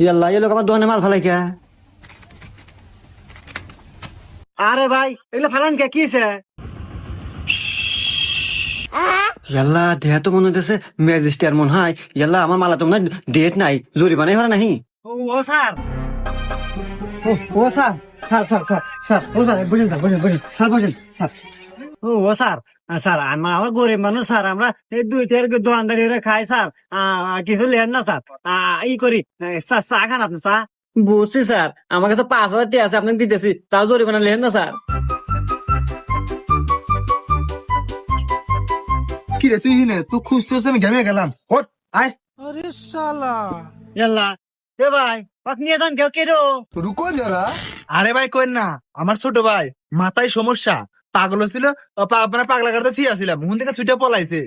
ইয়াল্লা এই লোক আমার দোকানে মাল ফালাই কে? আরে ভাই এগুলো ফালান কে কিছে? ইয়াল্লা দেহ তো মনে হইতেছে ম্যাজিস্ট্রেট মনে হয়। ইয়াল্লা আমার মালা তো মনে হয় ডেট নাই, জরিমানাই হরা নাহি। ও স্যার, ও sir, sir sir sir sir, ও স্যার বুঝেন স্যার, বুঝেন বুঝেন স্যার, বুঝেন স্যার। ও স্যার, স্যার আমার গরিব মানুষ স্যার, আমরা এই দুই টাকার দোকানদারি করে খাই স্যার। কিছু লেন না স্যার, ই করি স্যার, চা খান আপনি চা? বুঝছি স্যার, আমার কাছে 5,000 টাকা আছে, আপনাকে দিতেছি, তাও জরিমানা লেন না স্যার। কি রে তুই হিনে তুই খুঁজতেছিস, আমি ঘেমে গেলাম। ওঠ আয়। ইয়াল্লা এ ভাই আপনি এখন কেউ কেডো? রুকো যারা। আরে ভাই কইন না, আমার ছোট ভাই মাথায় সমস্যা, পাগল ছিল, আপনার পাগলা কাটতে ছিয়াছিলাম, হুন থেকে ছুটে পলাইছে।